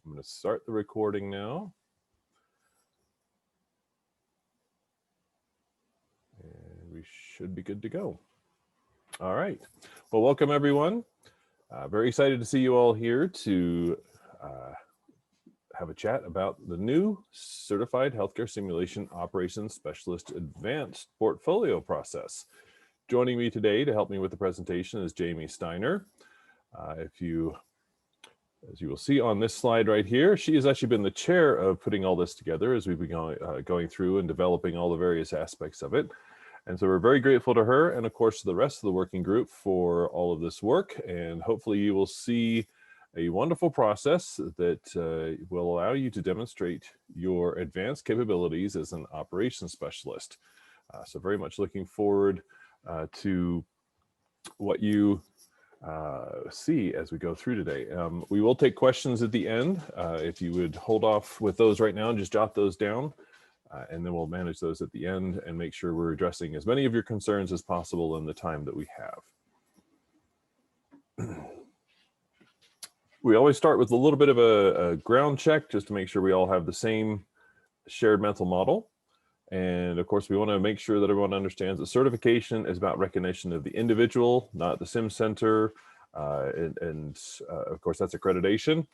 I'm going to start the recording now. And we should be good to go. All right. Well, welcome everyone. Very excited to see you all here to have a chat about the new Certified Healthcare Simulation Operations Specialist Advanced Portfolio process. Joining me today to help me with the presentation is Jamie Steiner. As you will see on this slide right here, she has actually been the chair of putting all this together as we've been going through and developing all the various aspects of it. And so we're very grateful to her and of course to the rest of the working group for all of this work. And hopefully you will see a wonderful process that will allow you to demonstrate your advanced capabilities as an operations specialist. So very much looking forward to what you see as we go through today. We will take questions at the end. If you would hold off with those right now and just jot those down, and then we'll manage those at the end and make sure we're addressing as many of your concerns as possible in the time that we have. We always start with a little bit of a ground check just to make sure we all have the same shared mental model. And of course, we want to make sure that everyone understands that certification is about recognition of the individual, not the sim center. Of course, that's accreditation.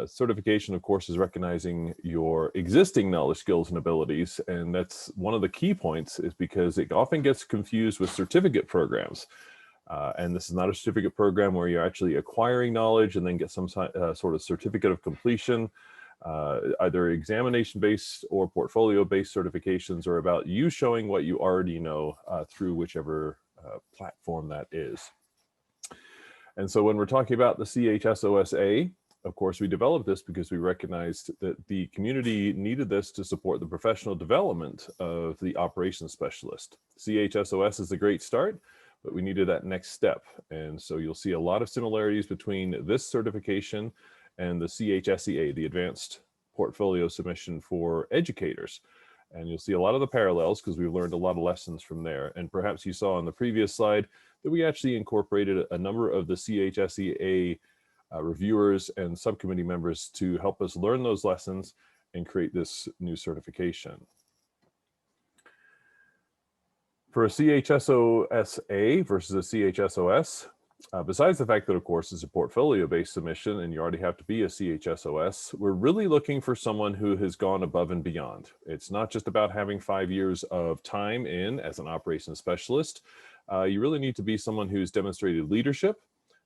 Certification, of course, is recognizing your existing knowledge, skills, and abilities. And that's one of the key points is because it often gets confused with certificate programs. And this is not a certificate program where you're actually acquiring knowledge and then get some sort of certificate of completion. Either examination-based or portfolio-based certifications are about you showing what you already know through whichever platform that is. And so when we're talking about the CHSOS-A, of course, we developed this because we recognized that the community needed this to support the professional development of the operations specialist. CHSOS is a great start, but we needed that next step. And so you'll see a lot of similarities between this certification and the CHSEA, the Advanced Portfolio Submission for Educators. And you'll see a lot of the parallels because we've learned a lot of lessons from there. And perhaps you saw on the previous slide that we actually incorporated a number of the CHSEA reviewers and subcommittee members to help us learn those lessons and create this new certification. For a CHSOS-A versus a CHSOS, besides the fact that, of course, it's a portfolio-based submission and you already have to be a CHSOS, we're really looking for someone who has gone above and beyond. It's not just about having 5 years of time in as an operations specialist. You really need to be someone who's demonstrated leadership,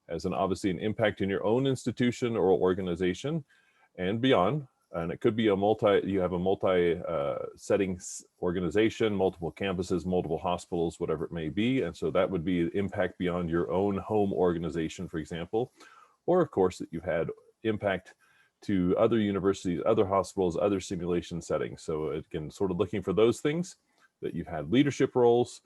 as obviously an impact in your own institution or organization and beyond. And it could be you have a multi-setting organization, multiple campuses, multiple hospitals, whatever it may be. And so that would be impact beyond your own home organization, for example. Or of course, that you've had impact to other universities, other hospitals, other simulation settings. So again, sort of looking for those things, that you've had leadership roles,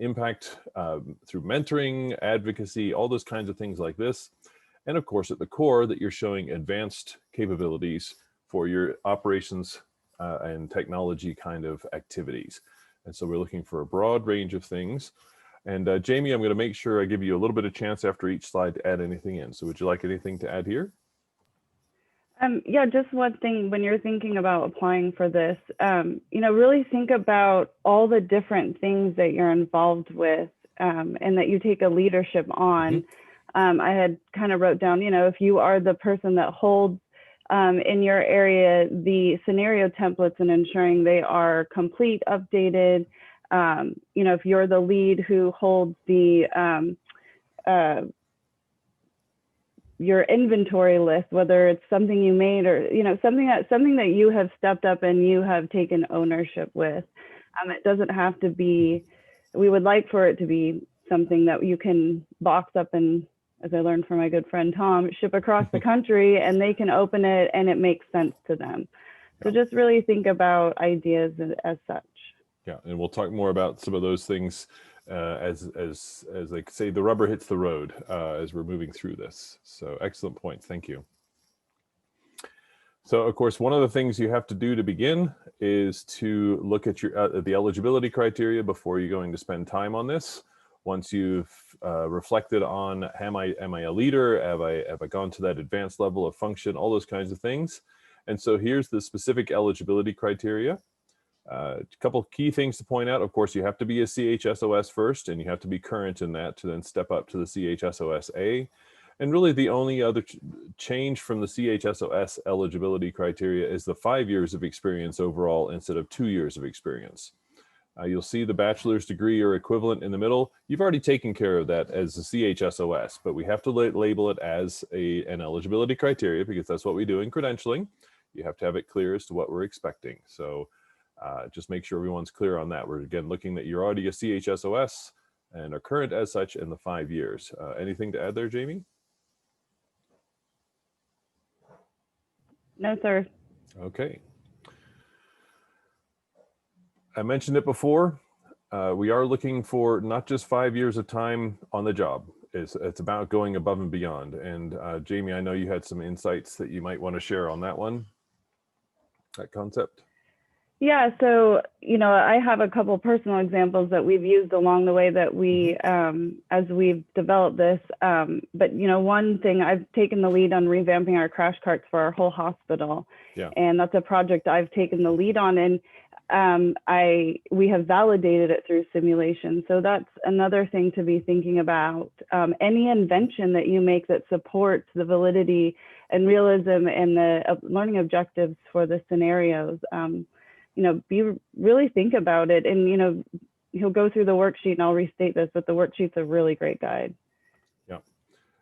impact through mentoring, advocacy, all those kinds of things like this. And of course, at the core, that you're showing advanced capabilities for your operations and technology kind of activities. And so we're looking for a broad range of things. And Jamie, I'm going to make sure I give you a little bit of chance after each slide to add anything in. So would you like anything to add here? Yeah, just one thing, when you're thinking about applying for this, really think about all the different things that you're involved with and that you take a leadership on. Mm-hmm. I had kind of wrote down, if you are the person that holds in your area the scenario templates and ensuring they are complete, updated, if you're the lead who holds the your inventory list, whether it's something you made or something that you have stepped up and you have taken ownership with. It doesn't have to be. We would like for it to be something that you can box up and, as I learned from my good friend Tom, ship across the country and they can open it and it makes sense to them. So just really think about ideas as such. Yeah, and we'll talk more about some of those things as they say, the rubber hits the road as we're moving through this. So excellent point, thank you. So of course, one of the things you have to do to begin is to look at your the eligibility criteria before you're going to spend time on this. Once you've reflected on, am I a leader? Have I gone to that advanced level of function? All those kinds of things. And so here's the specific eligibility criteria. A couple key things to point out. Of course, you have to be a CHSOS first, and you have to be current in that to then step up to the CHSOS-A. And really the only other change from the CHSOS eligibility criteria is the 5 years of experience overall instead of 2 years of experience. You'll see the bachelor's degree or equivalent in the middle. You've already taken care of that as a CHSOS, but we have to label it as an eligibility criteria because that's what we do in credentialing. You have to have it clear as to what we're expecting. So just make sure everyone's clear on that. We're again looking that you're already a CHSOS and are current as such in the 5 years. Anything to add there, Jamie? No, sir. Okay. I mentioned it before. We are looking for not just 5 years of time on the job. It's about going above and beyond. And Jamie, I know you had some insights that you might want to share on that one, that concept. Yeah, so, I have a couple personal examples that we've used along the way that we, as we've developed this. But, one thing, I've taken the lead on revamping our crash carts for our whole hospital. Yeah. And that's a project I've taken the lead on. And we have validated it through simulation. So that's another thing to be thinking about. Any invention that you make that supports the validity and realism and the learning objectives for the scenarios, really think about it. And, he'll go through the worksheet, and I'll restate this, but the worksheet's a really great guide. Yeah.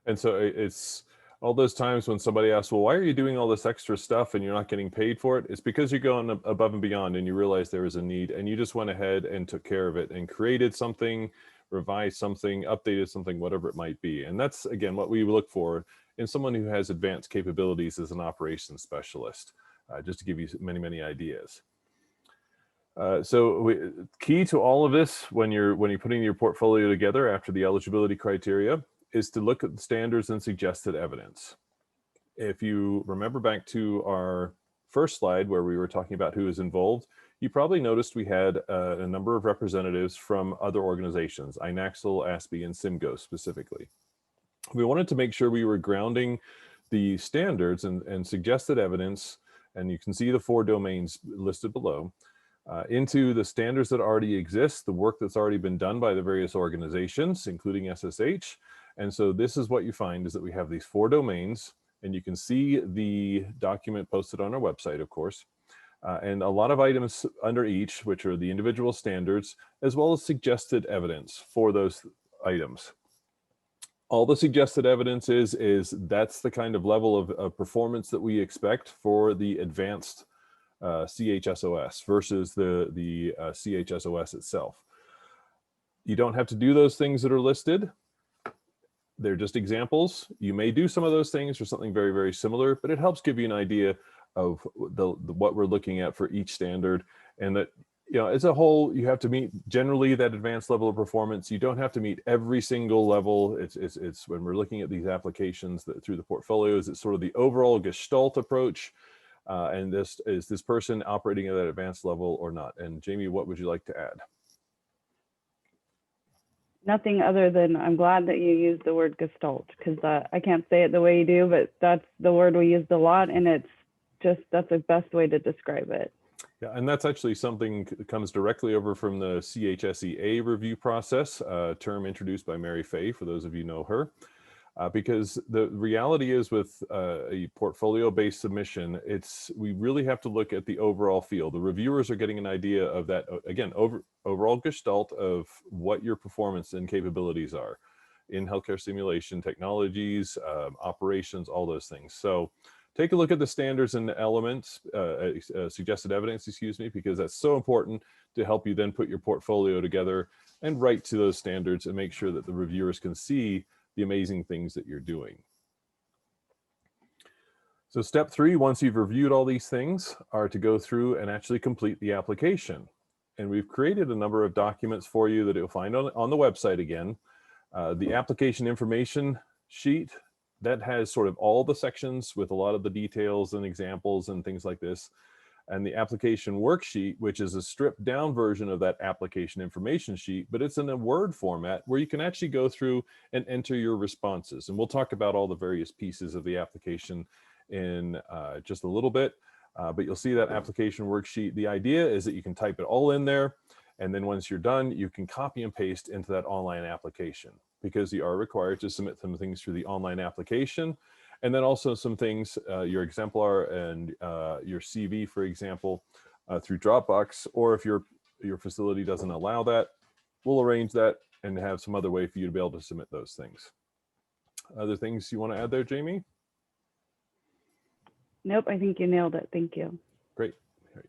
And so it's all those times when somebody asks, well, why are you doing all this extra stuff and you're not getting paid for it? It's because you're going above and beyond and you realize there is a need and you just went ahead and took care of it and created something, revised something, updated something, whatever it might be. And that's, again, what we look for in someone who has advanced capabilities as an operations specialist, just to give you many, many ideas. Key to all of this when you're putting your portfolio together after the eligibility criteria is to look at the standards and suggested evidence. If you remember back to our first slide where we were talking about who is involved, you probably noticed we had a number of representatives from other organizations, INAXL, ASPE, and SIMGO specifically. We wanted to make sure we were grounding the standards and suggested evidence, and you can see the 4 domains listed below, into the standards that already exist, the work that's already been done by the various organizations, including SSH. And so this is what you find is that we have these 4 domains, and you can see the document posted on our website, of course, and a lot of items under each, which are the individual standards, as well as suggested evidence for those items. All the suggested evidence is that's the kind of level of performance that we expect for the advanced CHSOS versus the CHSOS itself. You don't have to do those things that are listed. They're just examples. You may do some of those things or something very, very similar, but it helps give you an idea of what we're looking at for each standard. And that, as a whole, you have to meet generally that advanced level of performance. You don't have to meet every single level. It's when we're looking at these applications through the portfolios, it's sort of the overall gestalt approach. And is this person operating at that advanced level or not? And Jamie, what would you like to add? Nothing other than I'm glad that you used the word gestalt, because I can't say it the way you do, but that's the word we used a lot, and that's the best way to describe it. Yeah, and that's actually something that comes directly over from the CHSE-A review process, a term introduced by Mary Fay, for those of you who know her. Because the reality is with a portfolio-based submission, we really have to look at the overall field. The reviewers are getting an idea of that, again, overall gestalt of what your performance and capabilities are in healthcare simulation technologies, operations, all those things. So take a look at the standards and elements, suggested evidence, excuse me, because that's so important to help you then put your portfolio together and write to those standards and make sure that the reviewers can see the amazing things that you're doing. So step 3, once you've reviewed all these things, are to go through and actually complete the application. And we've created a number of documents for you that you'll find on the website again. The application information sheet, that has sort of all the sections with a lot of the details and examples and things like this. and the application worksheet, which is a stripped down version of that application information sheet, but it's in a Word format where you can actually go through and enter your responses. And we'll talk about all the various pieces of the application in just a little bit, but you'll see that application worksheet. The idea is that you can type it all in there, and then once you're done, you can copy and paste into that online application, because you are required to submit some things through the online application. And then also some things, your Exemplar and your CV, for example, through Dropbox, or if your facility doesn't allow that, we'll arrange that and have some other way for you to be able to submit those things. Other things you want to add there, Jamie? Nope, I think you nailed it. Thank you. Great. Great.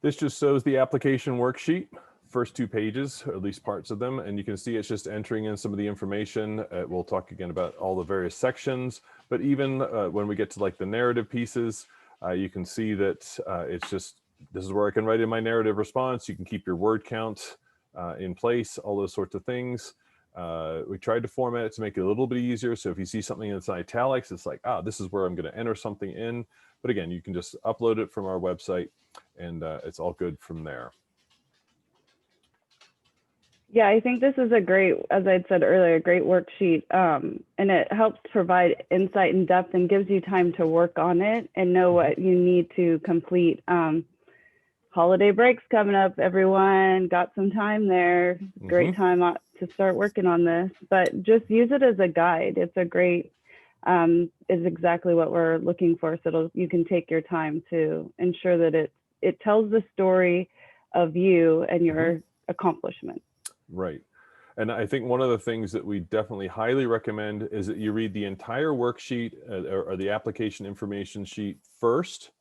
This just shows the application worksheet, first 2 pages, or at least parts of them, and you can see it's just entering in some of the information. We'll talk again about all the various sections, but even when we get to like the narrative pieces, you can see that it's just, this is where I can write in my narrative response. You can keep your word count in place, all those sorts of things. We tried to format it to make it a little bit easier. So if you see something that's in italics, it's like, this is where I'm going to enter something in. But again, you can just upload it from our website, and it's all good from there. Yeah, I think this is a great, as I said earlier, great worksheet, and it helps provide insight and depth and gives you time to work on it and know what you need to complete. Holiday breaks coming up, everyone. Got some time there. Great time to start working on this, but just use it as a guide. It's a great, is exactly what we're looking for. So you can take your time to ensure that it tells the story of you and your accomplishments. Right. And I think one of the things that we definitely highly recommend is that you read the entire worksheet or the application information sheet first.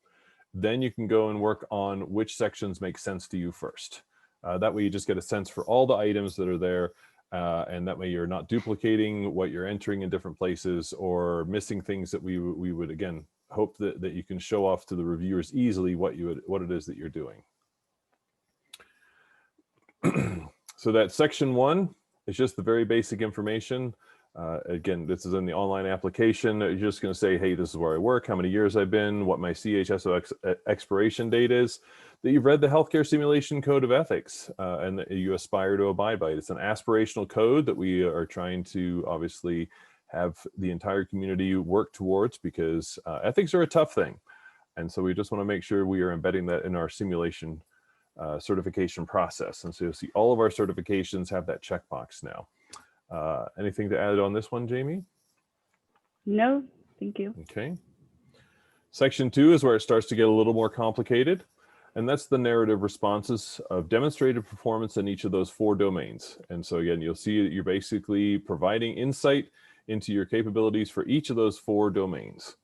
Then you can go and work on which sections make sense to you first. That way you just get a sense for all the items that are there. And that way you're not duplicating what you're entering in different places or missing things that we would, again, hope that you can show off to the reviewers easily what it is that you're doing. So that section 1 is just the very basic information. Again, this is in the online application. You're just going to say, hey, this is where I work, how many years I've been, what my CHSO expiration date is, that you've read the Healthcare Simulation Code of Ethics, and that you aspire to abide by it. It's an aspirational code that we are trying to obviously have the entire community work towards, because ethics are a tough thing. And so we just want to make sure we are embedding that in our simulation certification process. And so you'll see all of our certifications have that checkbox now. Anything to add on this one, Jamie? No, thank you. Okay. Section 2 is where it starts to get a little more complicated. And that's the narrative responses of demonstrated performance in each of those 4 domains. And so again, you'll see that you're basically providing insight into your capabilities for each of those 4 domains.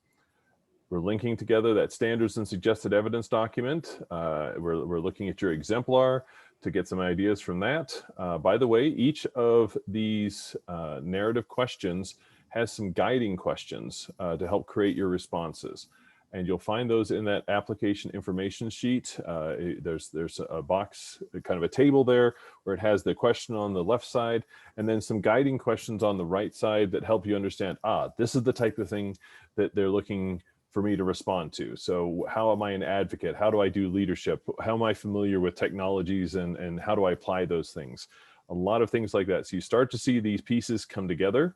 We're linking together that standards and suggested evidence document. We're looking at your exemplar to get some ideas from that. By the way, each of these narrative questions has some guiding questions to help create your responses. And you'll find those in that application information sheet. There's a box, kind of a table there, where it has the question on the left side, and then some guiding questions on the right side that help you understand, this is the type of thing that they're looking for me to respond to. So how am I an advocate? How do I do leadership? How am I familiar with technologies, and how do I apply those things? A lot of things like that. So you start to see these pieces come together.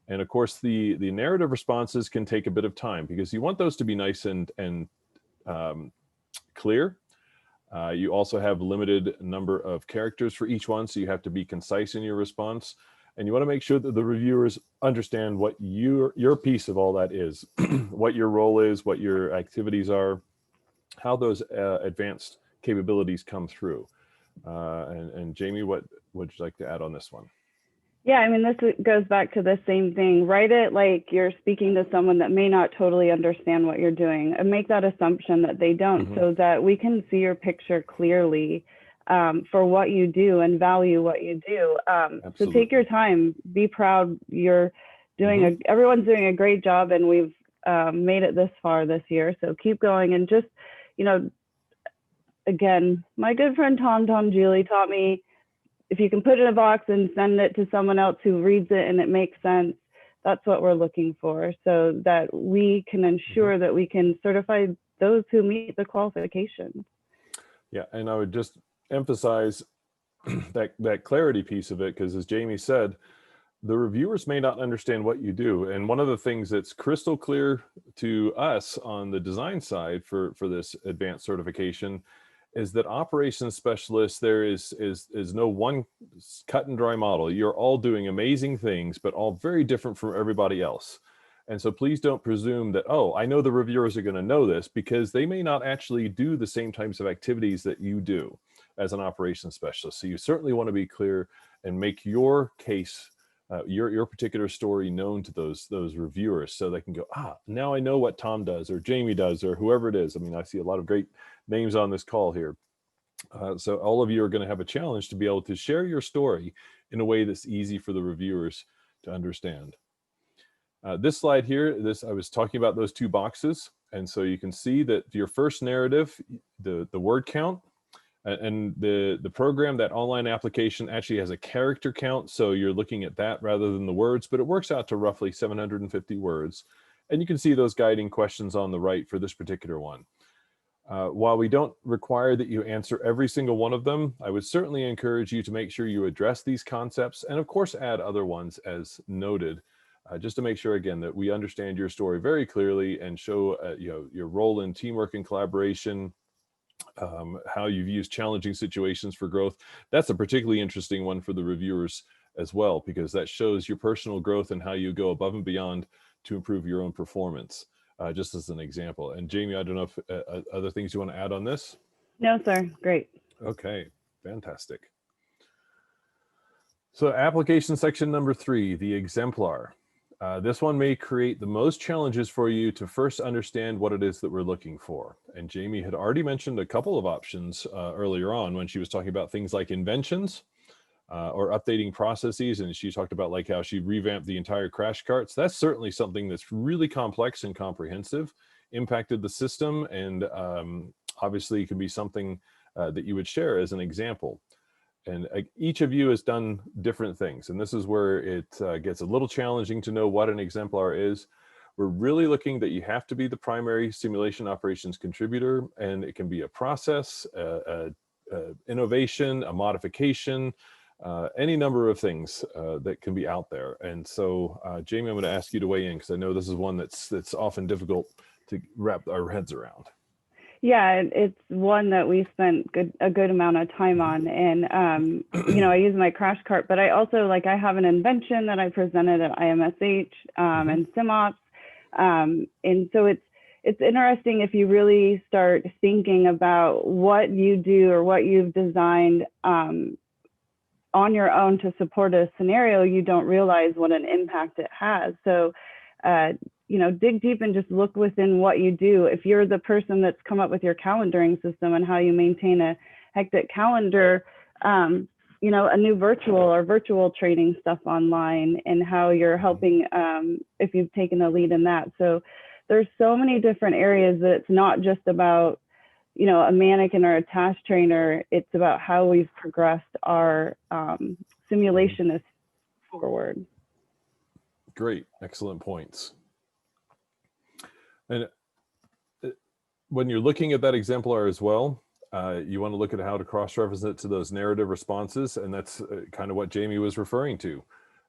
And of course, the narrative responses can take a bit of time, because you want those to be nice and clear. You also have limited number of characters for each one, so you have to be concise in your response. And you want to make sure that the reviewers understand what your piece of all that is, what your role is, what your activities are, how those advanced capabilities come through. And Jamie, what would you like to add on this one? Yeah, I mean, this goes back to the same thing. Write it like you're speaking to someone that may not totally understand what you're doing, and make that assumption that they don't, so that we can see your picture clearly for what you do and value what you do. So take your time, be proud. You're doing everyone's doing a great job, and we've made it this far this year. So keep going, and just, again, my good friend Tom Gili taught me, if you can put it in a box and send it to someone else who reads it and it makes sense, That's what we're looking for, so that we can ensure that we can certify those who meet the qualifications. Yeah, and I would just emphasize that clarity piece of it, because as Jamie said, the reviewers may not understand what you do. And one of the things that's crystal clear to us on the design side for this advanced certification is that operations specialists, there is no one cut and dry model. You're all doing amazing things, but all very different from everybody else. And so please don't presume that, oh, I know the reviewers are going to know this, because they may not actually do the same types of activities that you do as an operations specialist. So you certainly want to be clear and make your case, your particular story known to those reviewers, so they can go, now I know what Tom does or Jamie does or whoever it is. I mean, I see a lot of great names on this call here. So all of you are going to have a challenge to be able to share your story in a way that's easy for the reviewers to understand. This slide here, I was talking about those two boxes. And so you can see that your first narrative, the word count, and the program, that online application actually has a character count. So you're looking at that rather than the words, but it works out to roughly 750 words. And you can see those guiding questions on the right for this particular one. While we don't require that you answer every single one of them, I would certainly encourage you to make sure you address these concepts, and of course add other ones as noted, just to make sure, again, that we understand your story very clearly and show your role in teamwork and collaboration, how you've used challenging situations for growth. That's a particularly interesting one for the reviewers as well, because that shows your personal growth and how you go above and beyond to improve your own performance, just as an example. And Jamie, I don't know if other things you want to add on this? No, sir. Great. Okay, fantastic. So application section number 3, the exemplar. This one may create the most challenges for you to first understand what it is that we're looking for. And Jamie had already mentioned a couple of options earlier on when she was talking about things like inventions or updating processes. And she talked about like how she revamped the entire crash carts. That's certainly something that's really complex and comprehensive, impacted the system, and obviously can be something that you would share as an example. And each of you has done different things. And this is where it gets a little challenging to know what an exemplar is. We're really looking that you have to be the primary simulation operations contributor, and it can be a process, innovation, a modification, any number of things that can be out there. And so, Jamie, I'm going to ask you to weigh in, because I know this is one that's often difficult to wrap our heads around. Yeah, it's one that we spent a good amount of time on. And, I use my crash cart, but I also, I have an invention that I presented at IMSH and SimOps. And so it's interesting if you really start thinking about what you do or what you've designed on your own to support a scenario, you don't realize what an impact it has. So, dig deep and just look within what you do. If you're the person that's come up with your calendaring system and how you maintain a hectic calendar, a new virtual training stuff online, and how you're helping if you've taken a lead in that. So there's so many different areas that it's not just about, a mannequin or a task trainer. It's about how we've progressed our simulationists forward. Great, excellent points. And when you're looking at that exemplar as well, you want to look at how to cross-reference it to those narrative responses. And that's kind of what Jamie was referring to.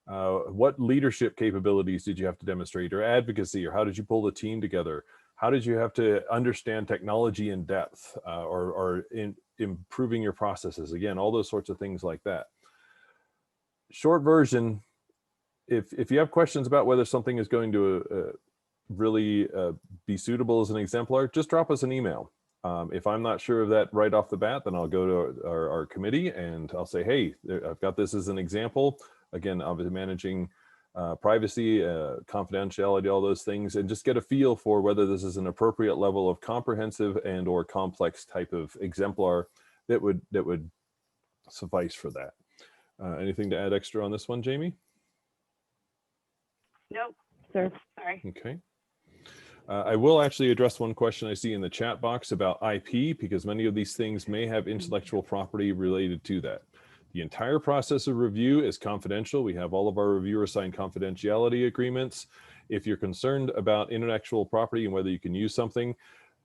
What leadership capabilities did you have to demonstrate, or advocacy, or how did you pull the team together? How did you have to understand technology in depth, or in improving your processes? Again, all those sorts of things like that. Short version, if you have questions about whether something is going to really be suitable as an exemplar, just drop us an email. If I'm not sure of that right off the bat, then I'll go to our committee and I'll say, hey, I've got this as an example. Again, obviously managing privacy, confidentiality, all those things, and just get a feel for whether this is an appropriate level of comprehensive and or complex type of exemplar that would suffice for that. Anything to add extra on this one, Jamie? Nope, sir. Sorry. Okay. I will actually address one question I see in the chat box about IP, because many of these things may have intellectual property related to that. The entire process of review is confidential. We have all of our reviewers sign confidentiality agreements. If you're concerned about intellectual property and whether you can use something,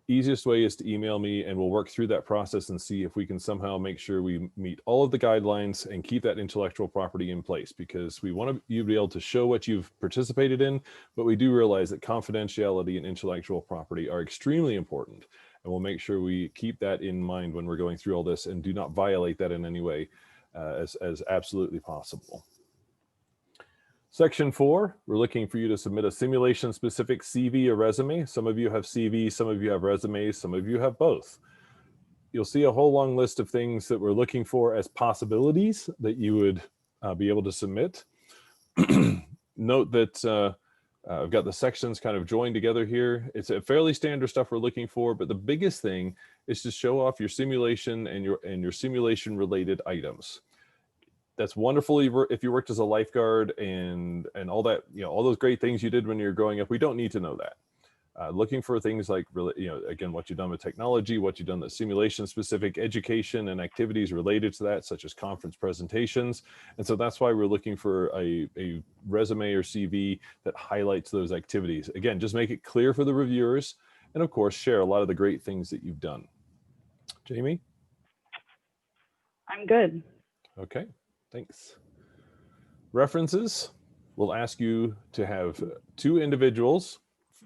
easiest way is to email me and we'll work through that process and see if we can somehow make sure we meet all of the guidelines and keep that intellectual property in place, because we want you to be able to show what you've participated in, but we do realize that confidentiality and intellectual property are extremely important. And we'll make sure we keep that in mind when we're going through all this and do not violate that in any way as absolutely possible. Section 4, we're looking for you to submit a simulation-specific CV or resume. Some of you have CVs, some of you have resumes, some of you have both. You'll see a whole long list of things that we're looking for as possibilities that you would be able to submit. Note that I've got the sections kind of joined together here. It's a fairly standard stuff we're looking for, but the biggest thing is to show off your simulation and your simulation-related items. That's wonderful if you worked as a lifeguard and all that, all those great things you did when you were growing up. We don't need to know that. Looking for things like, again, what you've done with technology, what you've done with simulation specific education and activities related to that, such as conference presentations. And so that's why we're looking for a resume or CV that highlights those activities. Again, just make it clear for the reviewers, and of course, share a lot of the great things that you've done. Jamie? I'm good. Okay. Thanks. References, we'll ask you to have 2 individuals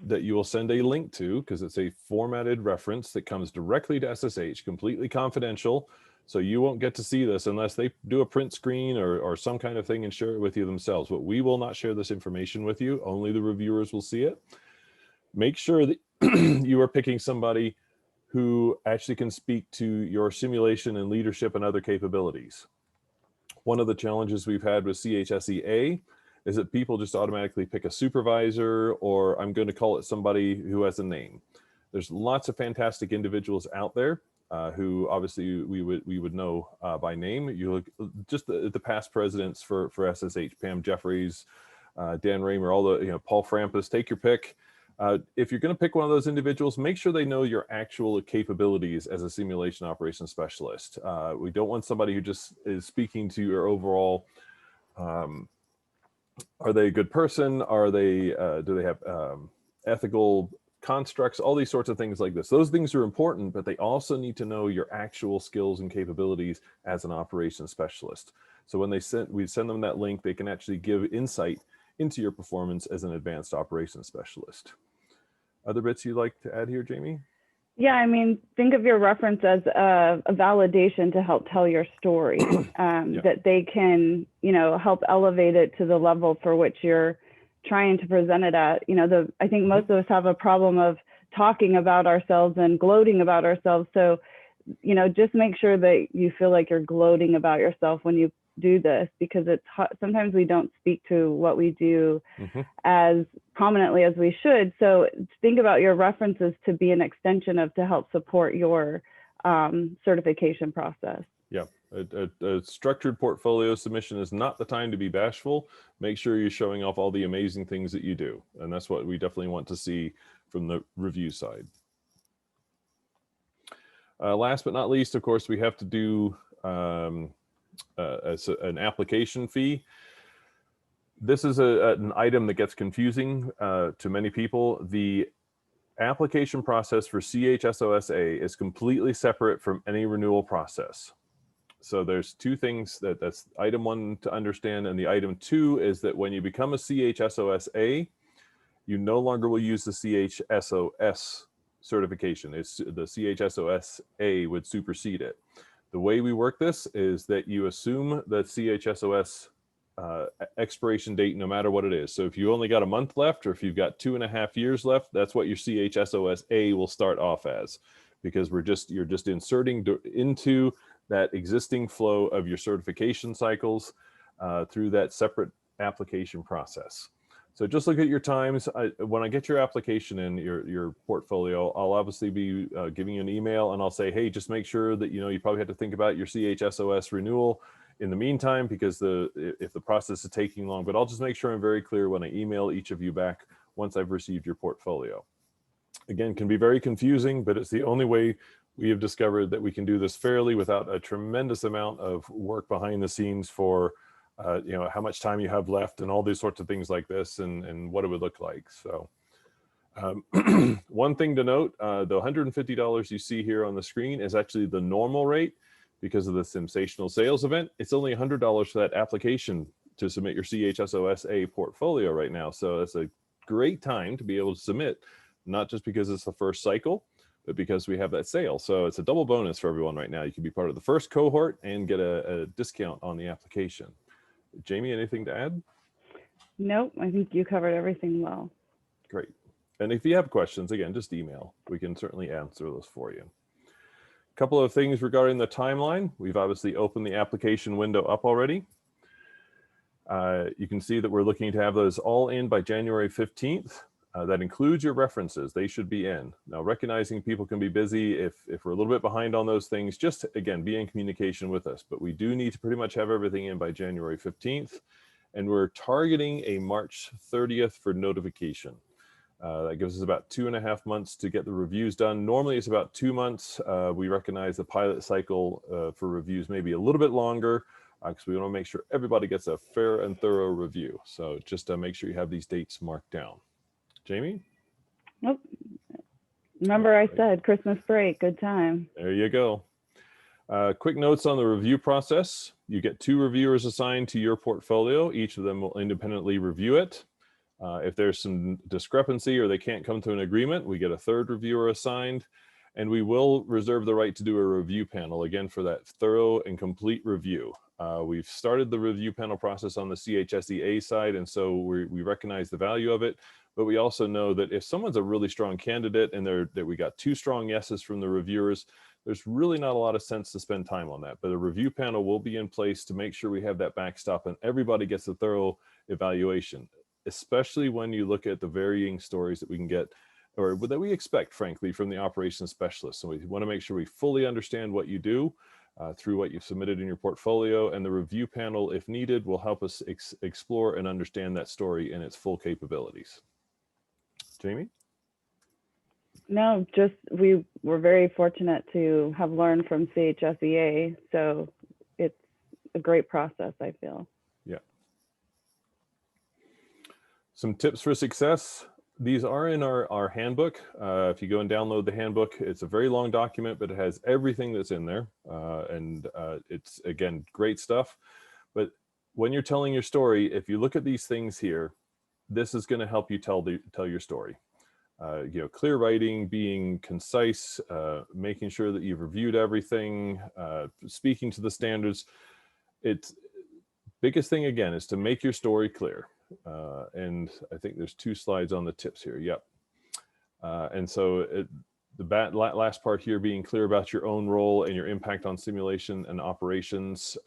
that you will send a link to, because it's a formatted reference that comes directly to SSH, completely confidential. So you won't get to see this unless they do a print screen or some kind of thing and share it with you themselves. But we will not share this information with you. Only the reviewers will see it. Make sure that you are picking somebody who actually can speak to your simulation and leadership and other capabilities. One of the challenges we've had with CHSE-A is that people just automatically pick a supervisor, or I'm going to call it somebody who has a name. There's lots of fantastic individuals out there who obviously we would know by name. You look just the past presidents for SSH, Pam Jeffries, Dan Raymer, all the, Paul Frampus, take your pick. If you're going to pick one of those individuals, make sure they know your actual capabilities as a simulation operations specialist. We don't want somebody who just is speaking to your overall, are they a good person? Are they, do they have ethical constructs? All these sorts of things like this. Those things are important, but they also need to know your actual skills and capabilities as an operations specialist. So when we send them that link, they can actually give insight into your performance as an advanced operations specialist. Other bits you'd like to add here, Jamie? Yeah, I mean, think of your reference as a validation to help tell your story, that they can, help elevate it to the level for which you're trying to present it at. I think most of us have a problem of talking about ourselves and gloating about ourselves. So, just make sure that you feel like you're gloating about yourself when you do this, because it's sometimes we don't speak to what we do as prominently as we should. So think about your references to be an extension of, to help support your certification process. Yeah, a structured portfolio submission is not the time to be bashful. Make sure you're showing off all the amazing things that you do. And that's what we definitely want to see from the review side. Last but not least, of course, we have to do as an application fee. This is an item that gets confusing to many people. The application process for CHSOS-A is completely separate from any renewal process. So there's 2 things that's item 1 to understand, and the item 2 is that when you become a CHSOS-A, you no longer will use the CHSOS certification. It's the CHSOS-A would supersede it. The way we work this is that you assume that CHSOS expiration date, no matter what it is. So if you only got a month left, or if you've got 2.5 years left, that's what your CHSOS-A will start off as, because you're just inserting into that existing flow of your certification cycles through that separate application process. So just look at your times. When I get your application in, your portfolio, I'll obviously be giving you an email, and I'll say, hey, just make sure that you probably have to think about your CHSOS renewal in the meantime, because if the process is taking long. But I'll just make sure I'm very clear when I email each of you back once I've received your portfolio. Again, can be very confusing, but it's the only way we have discovered that we can do this fairly without a tremendous amount of work behind the scenes for, how much time you have left and all these sorts of things like this, and what it would look like. So one thing to note, the $150 you see here on the screen is actually the normal rate because of the sensational sales event. It's only $100 for that application to submit your CHSOS-A portfolio right now. So it's a great time to be able to submit, not just because it's the first cycle, but because we have that sale. So it's a double bonus for everyone right now. You can be part of the first cohort and get a discount on the application. Jamie, anything to add? Nope, I think you covered everything well. Great. And if you have questions, again, just email. We can certainly answer those for you. A couple of things regarding the timeline. We've obviously opened the application window up already. You can see that we're looking to have those all in by January 15th. That includes your references. They should be in. Now, recognizing people can be busy, if we're a little bit behind on those things, just again, be in communication with us. But we do need to pretty much have everything in by January 15th. And we're targeting a March 30th for notification. That gives us about 2.5 months to get the reviews done. Normally it's about 2 months. We recognize the pilot cycle for reviews may be a little bit longer because we want to make sure everybody gets a fair and thorough review. So just make sure you have these dates marked down. Jamie? Nope. Remember I said Christmas break, good time. There you go. Quick notes on the review process. You get 2 reviewers assigned to your portfolio. Each of them will independently review it. If there's some discrepancy or they can't come to an agreement, we get a 3rd reviewer assigned, and we will reserve the right to do a review panel, again, for that thorough and complete review. We've started the review panel process on the CHSEA side, and so we recognize the value of it, but we also know that if someone's a really strong candidate and that we got 2 strong yeses from the reviewers, there's really not a lot of sense to spend time on that. But a review panel will be in place to make sure we have that backstop and everybody gets a thorough evaluation, especially when you look at the varying stories that we can get or that we expect, frankly, from the operations specialists. So we want to make sure we fully understand what you do through what you've submitted in your portfolio, and the review panel, if needed, will help us explore and understand that story in its full capabilities. Jamie? No, just we were very fortunate to have learned from CHSEA, so it's a great process, I feel. Yeah. Some tips for success. These are in our handbook. If you go and download the handbook, it's a very long document, but it has everything that's in there. And it's, again, great stuff. But when you're telling your story, if you look at these things here, this is going to help you tell your story. Clear writing, being concise, making sure that you've reviewed everything, speaking to the standards. It's biggest thing, again, is to make your story clear. And I think there's 2 slides on the tips here. Yep. And so the last part here, being clear about your own role and your impact on simulation and operations,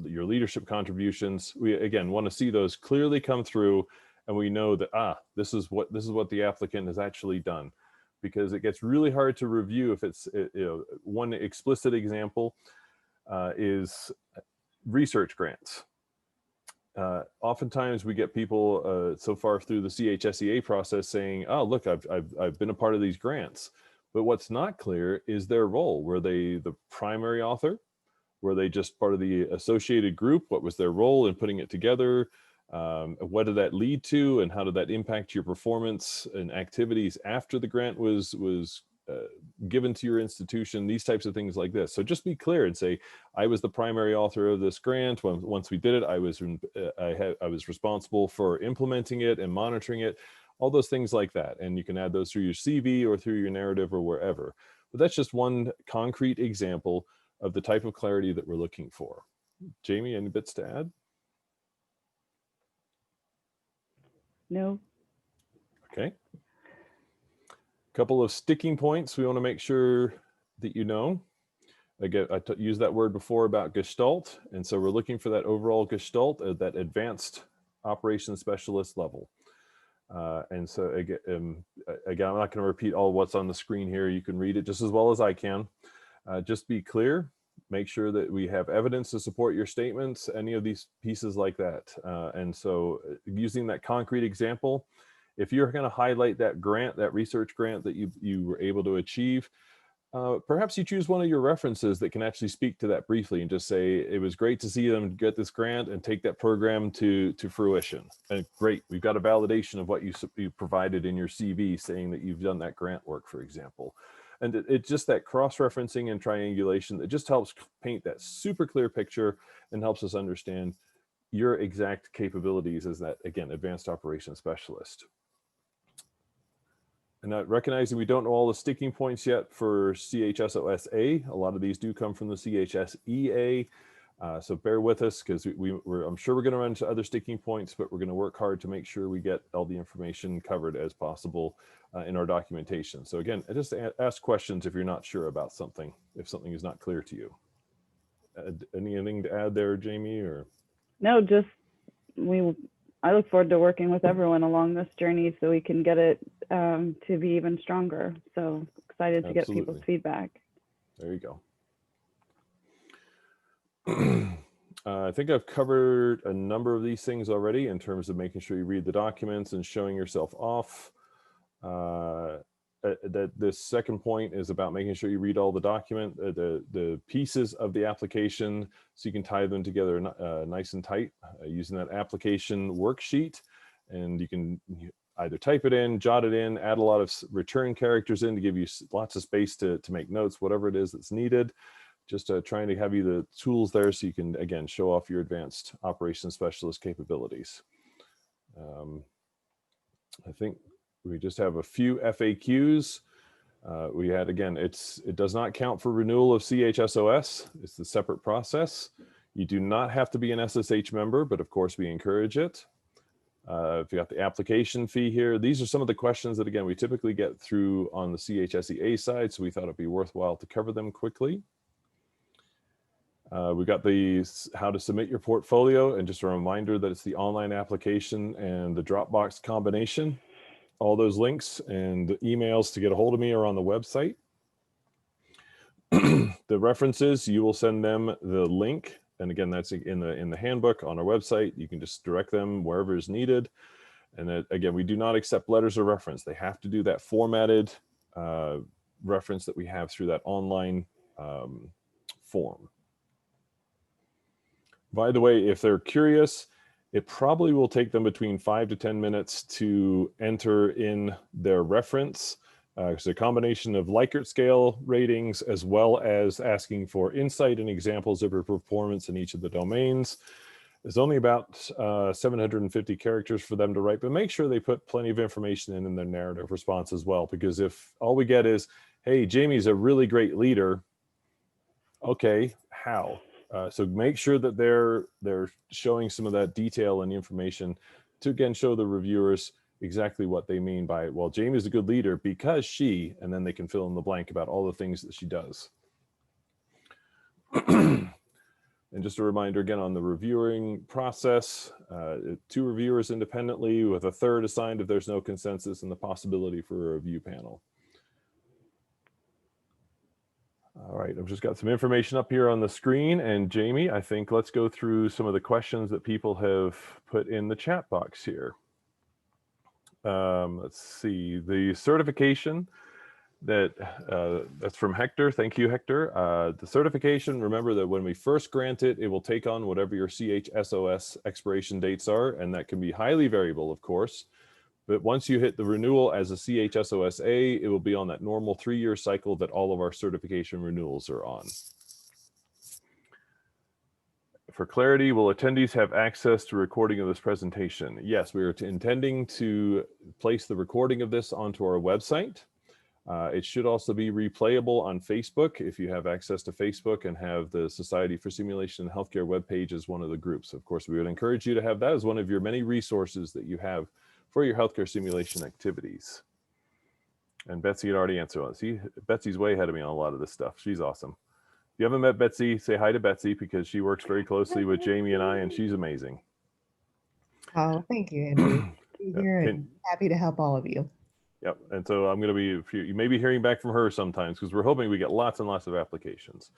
your leadership contributions. We, again, want to see those clearly come through, and we know that, this is what the applicant has actually done, because it gets really hard to review if it's, one explicit example is research grants. Oftentimes we get people so far through the CHSEA process saying, oh, look, I've been a part of these grants. But what's not clear is their role. Were they the primary author? Were they just part of the associated group? What was their role in putting it together? What did that lead to, and how did that impact your performance and activities after the grant was given to your institution? These types of things like this. So just be clear and say, I was the primary author of this grant. Once we did it, I was responsible for implementing it and monitoring it, all those things like that. And you can add those through your CV or through your narrative or wherever. But that's just one concrete example of the type of clarity that we're looking for. Jamie, any bits to add? No. Okay. Couple of sticking points we want to make sure that you know. Again, I used that word before about Gestalt, and so we're looking for that overall Gestalt at that advanced operations specialist level. And so again, I'm not going to repeat all what's on the screen here. You can read it just as well as I can. Just be clear. Make sure that we have evidence to support your statements, any of these pieces like that. And so using that concrete example, If you're going to highlight that grant, that research grant that you were able to achieve, perhaps you choose one of your references that can actually speak to that briefly and just say, it was great to see them get this grant and take that program to fruition. And great, we've got a validation of what you provided in your CV saying that you've done that grant work, for example. And it's just that cross-referencing and triangulation that just helps paint that super clear picture and helps us understand your exact capabilities as that, again, advanced operations specialist. And recognizing we don't know all the sticking points yet for CHSOS-A. A lot of these do come from the CHSE-A. So bear with us, because I'm sure we're going to run into other sticking points, but we're going to work hard to make sure we get all the information covered as possible in our documentation. So again, just ask questions if you're not sure about something, if something is not clear to you. Anything to add there, Jamie? Or no, just I look forward to working with everyone along this journey so we can get it to be even stronger. So excited to get people's feedback. There you go. I think I've covered a number of these things already in terms of making sure you read the documents and showing yourself off. That this second point is about making sure you read all the the pieces of the application so you can tie them together nice and tight using that application worksheet. And you can either type it in, jot it in, add a lot of return characters in to give you lots of space to make notes, whatever it is that's needed. Just trying to have you the tools there so you can, again, show off your advanced operations specialist capabilities. I think we just have a few FAQs. We had, again, it does not count for renewal of CHSOS. It's a separate process. You do not have to be an SSH member, but of course we encourage it. If you got the application fee here, these are some of the questions that, again, we typically get through on the CHSE-A side, so we thought it'd be worthwhile to cover them quickly. We got how to submit your portfolio, and just a reminder that it's the online application and the Dropbox combination. All those links and emails to get a hold of me are on the website. The references, you will send them the link. And again, that's in the handbook on our website. You can just direct them wherever is needed. And that, again, we do not accept letters of reference. They have to do that formatted reference that we have through that online form. By the way, if they're curious, it probably will take them between 5 to 10 minutes to enter in their reference. It's a combination of Likert scale ratings, as well as asking for insight and examples of your performance in each of the domains. There's only about 750 characters for them to write, but make sure they put plenty of information in their narrative response as well, because if all we get is, hey, Jamie's a really great leader, okay, how? So make sure that they're showing some of that detail and information to, again, show the reviewers exactly what they mean by, well, Jamie is a good leader because she, and then they can fill in the blank about all the things that she does. And just a reminder again on the reviewing process, 2 reviewers independently with a 3rd assigned if there's no consensus, and the possibility for a review panel. All right, I've just got some information up here on the screen, and Jamie, I think let's go through some of the questions that people have put in the chat box here. Let's see, the certification that's from Hector. Thank you, Hector. The certification, remember that when we first grant it, it will take on whatever your CHSOS expiration dates are, and that can be highly variable, of course. But once you hit the renewal as a CHSOS-A, it will be on that normal 3-year cycle that all of our certification renewals are on. For clarity, will attendees have access to recording of this presentation? Yes, we are intending to place the recording of this onto our website. It should also be replayable on Facebook if you have access to Facebook and have the Society for Simulation and Healthcare webpage as one of the groups. Of course, we would encourage you to have that as one of your many resources that you have for your healthcare simulation activities. And Betsy had already answered on it. See, Betsy's way ahead of me on a lot of this stuff. She's awesome. If you haven't met Betsy, say hi to Betsy, because she works very closely with Jamie and I, and she's amazing. Oh, thank you, Andrew. Here and happy to help all of you. Yep. And so I'm going to be, you may be hearing back from her sometimes, because we're hoping we get lots and lots of applications.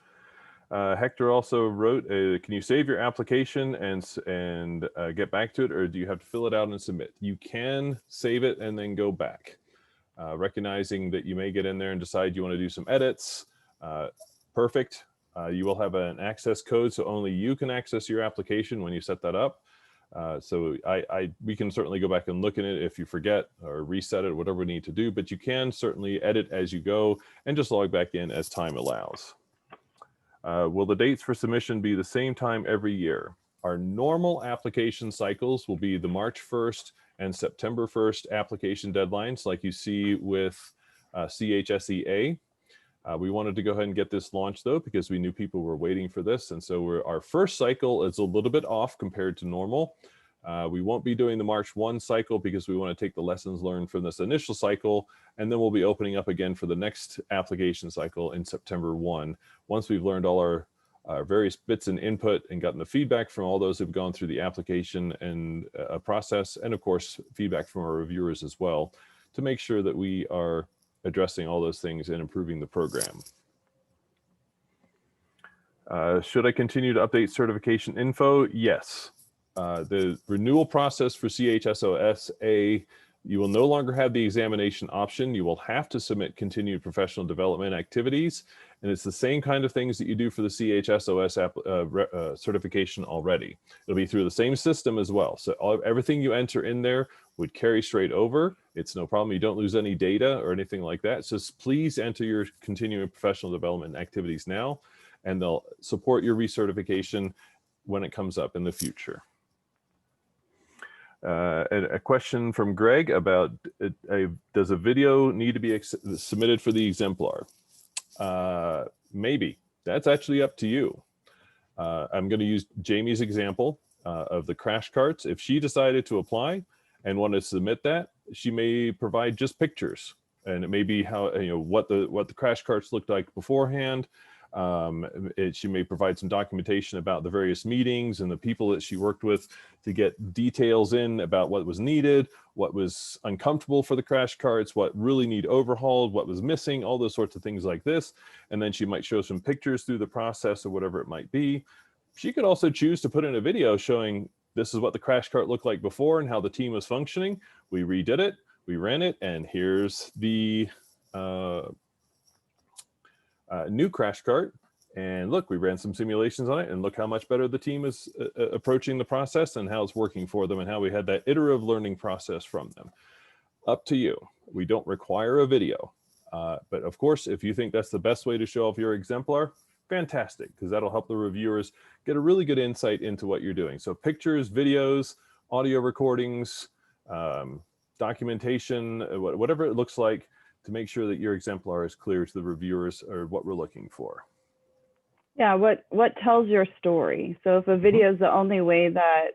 Hector also wrote, can you save your application and get back to it, or do you have to fill it out and submit? You can save it and then go back. Recognizing that you may get in there and decide you want to do some edits. Perfect. You will have an access code, so only you can access your application when you set that up. So we can certainly go back and look at it if you forget or reset it, whatever we need to do, but you can certainly edit as you go and just log back in as time allows. Will the dates for submission be the same time every year? Our normal application cycles will be the March 1st and September 1st application deadlines, like you see with CHSE-A. We wanted to go ahead and get this launched though, because we knew people were waiting for this. And so our first cycle is a little bit off compared to normal. We won't be doing the March 1 cycle because we want to take the lessons learned from this initial cycle, and then we'll be opening up again for the next application cycle in September 1, once we've learned all our various bits and input and gotten the feedback from all those who've gone through the application and process, and of course, feedback from our reviewers as well, to make sure that we are addressing all those things and improving the program. Should I continue to update certification info? Yes. The renewal process for CHSOS-A, you will no longer have the examination option. You will have to submit continued professional development activities. And it's the same kind of things that you do for the CHSOS certification already. It'll be through the same system as well. So everything you enter in there would carry straight over. It's no problem. You don't lose any data or anything like that. So please enter your continuing professional development activities now, and they'll support your recertification when it comes up in the future. A question from Greg about does a video need to be submitted for the exemplar? Maybe. That's actually up to you. I'm going to use Jamie's example of the crash carts. If she decided to apply and want to submit that, she may provide just pictures, and it may be how, what the crash carts looked like beforehand. She may provide some documentation about the various meetings and the people that she worked with to get details in about what was needed, what was uncomfortable for the crash carts, what really need overhauled, what was missing, all those sorts of things like this. And then she might show some pictures through the process or whatever it might be. She could also choose to put in a video showing this is what the crash cart looked like before and how the team was functioning. We redid it, we ran it, and here's the new crash cart, and look, we ran some simulations on it, and look how much better the team is approaching the process and how it's working for them, and how we had that iterative learning process from them. Up to you. We don't require a video, but of course, if you think that's the best way to show off your exemplar, fantastic, because that'll help the reviewers get a really good insight into what you're doing. So pictures, videos, audio recordings, documentation, whatever it looks like, to make sure that your exemplar is clear to the reviewers or what we're looking for. Yeah, what tells your story? So if a video is the only way that,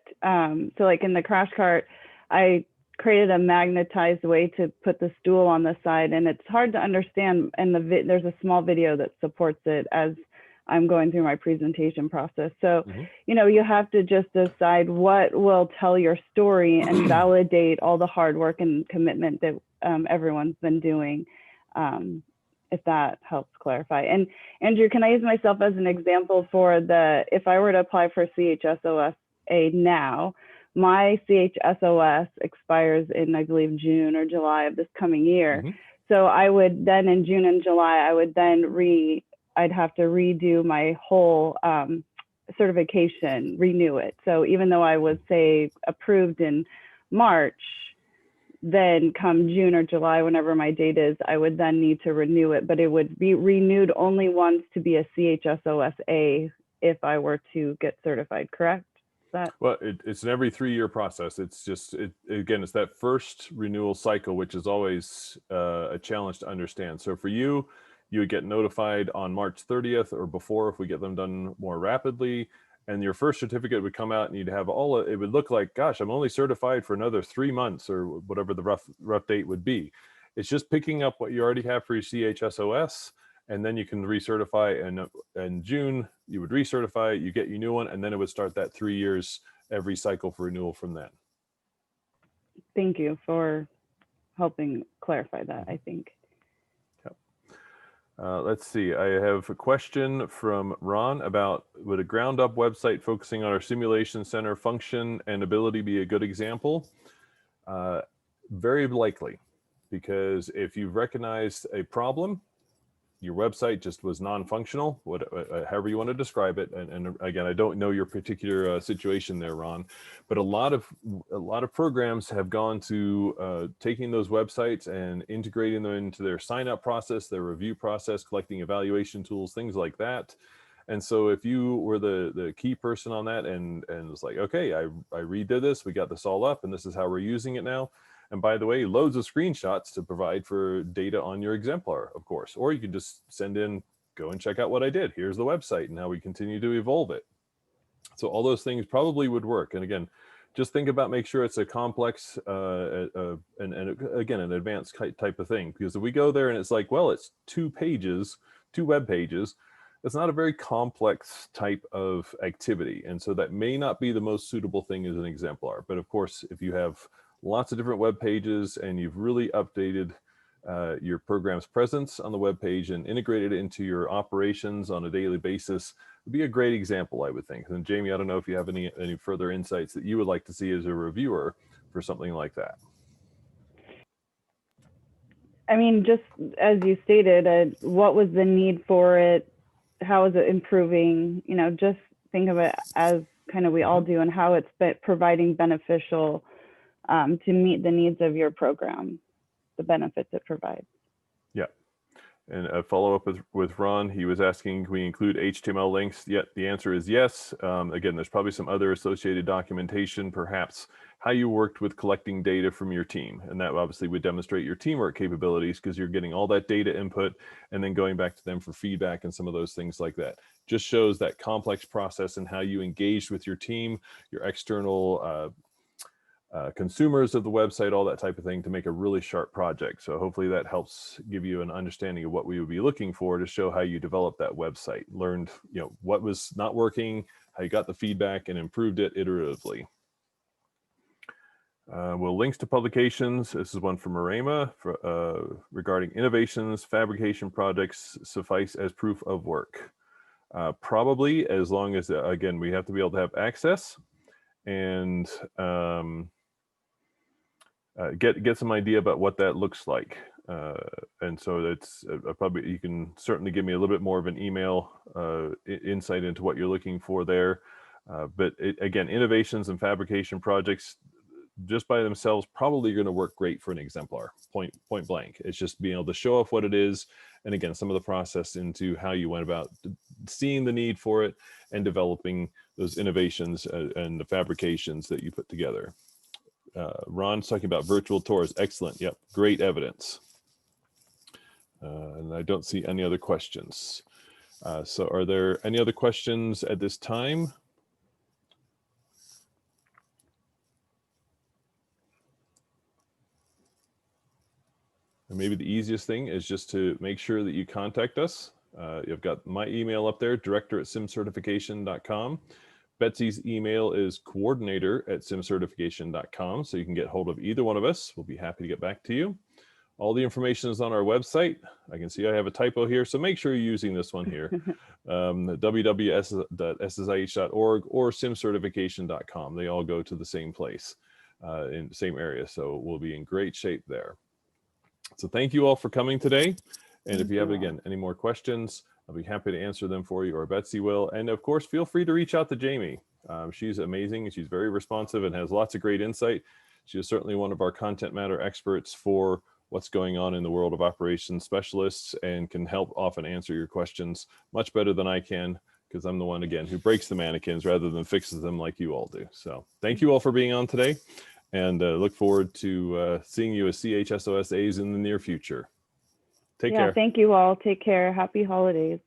so like in the crash cart, I created a magnetized way to put the stool on the side, and it's hard to understand, and there's a small video that supports it as I'm going through my presentation process. So, you have to just decide what will tell your story and validate all the hard work and commitment that everyone's been doing, if that helps clarify. And Andrew, can I use myself as an example for if I were to apply for CHSOS-A now, my CHSOS expires in, I believe, June or July of this coming year. So I would then, in June and July, I'd have to redo my whole certification, renew it. So even though I was, say, approved in March, then come June or July, whenever my date is, I would then need to renew it, but it would be renewed only once to be a CHSOS-A if I were to get certified, correct? Well, it's an every 3-year process. It's just, again, it's that first renewal cycle, which is always a challenge to understand. So for you, you would get notified on March 30th or before if we get them done more rapidly. And your first certificate would come out and you'd have it would look like, gosh, I'm only certified for another 3 months or whatever the rough date would be. It's just picking up what you already have for your CHSOS, and then you can recertify, and in June, you would recertify, you get your new one, and then it would start that 3 years every cycle for renewal from then. Thank you for helping clarify that, I think. Let's see. I have a question from Ron about, would a ground up website focusing on our simulation center function and ability be a good example? Very likely, because if you've recognized a problem, your website just was non-functional, however you want to describe it. And again, I don't know your particular situation there, Ron, but a lot of programs have gone to taking those websites and integrating them into their sign-up process, their review process, collecting evaluation tools, things like that. And so if you were the key person on that and it's like, okay, I redid this, we got this all up, and this is how we're using it now. And by the way, loads of screenshots to provide for data on your exemplar, of course. Or you can just send in, go and check out what I did. Here's the website and how we continue to evolve it. So all those things probably would work. And again, just think about, make sure it's a complex and again, an advanced type of thing. Because if we go there and it's like, well, it's 2 pages, 2 web pages, it's not a very complex type of activity. And so that may not be the most suitable thing as an exemplar. But of course, if you have lots of different web pages and you've really updated your program's presence on the web page and integrated it into your operations on a daily basis, would be a great example, I would think. And Jamie, I don't know if you have any further insights that you would like to see as a reviewer for something like that. I mean, just as you stated, what was the need for it? How is it improving? You know, just think of it as kind of we all do, and how it's providing beneficial to meet the needs of your program, the benefits it provides. Yeah. And a follow-up with Ron, he was asking, can we include HTML links? Yet the answer is yes. Again, there's probably some other associated documentation, perhaps how you worked with collecting data from your team. And that obviously would demonstrate your teamwork capabilities, because you're getting all that data input and then going back to them for feedback and some of those things like that. Just shows that complex process and how you engaged with your team, your external consumers of the website, all that type of thing, to make a really sharp project. So hopefully that helps give you an understanding of what we would be looking for to show how you developed that website, learned, you know, what was not working, how you got the feedback and improved it iteratively. Well, links to publications. This is one from Marema regarding innovations, fabrication projects suffice as proof of work. Probably, as long as, again, we have to be able to have access and get some idea about what that looks like. And so that's probably, you can certainly give me a little bit more of an email insight into what you're looking for there. But again, innovations and fabrication projects just by themselves probably going to work great for an exemplar, point blank. It's just being able to show off what it is. And again, some of the process into how you went about seeing the need for it and developing those innovations and the fabrications that you put together. Ron's talking about virtual tours. Excellent. Yep. Great evidence. And I don't see any other questions. So are there any other questions at this time? And maybe the easiest thing is just to make sure that you contact us. You've got my email up there, director@simcertification.com. Betsy's email is coordinator@simcertification.com. So you can get hold of either one of us. We'll be happy to get back to you. All the information is on our website. I can see I have a typo here, so make sure you're using this one here. www.ssis.org or simcertification.com. They all go to the same place in the same area. So we'll be in great shape there. So thank you all for coming today. And if you have, again, any more questions, I'll be happy to answer them for you, or Betsy will. And of course, feel free to reach out to Jamie. She's amazing. She's very responsive and has lots of great insight. She is certainly one of our content matter experts for what's going on in the world of operations specialists, and can help often answer your questions much better than I can, because I'm the one, again, who breaks the mannequins rather than fixes them like you all do. So thank you all for being on today, and look forward to seeing you as CHSOS-As in the near future. Take care. Thank you all. Take care. Happy holidays.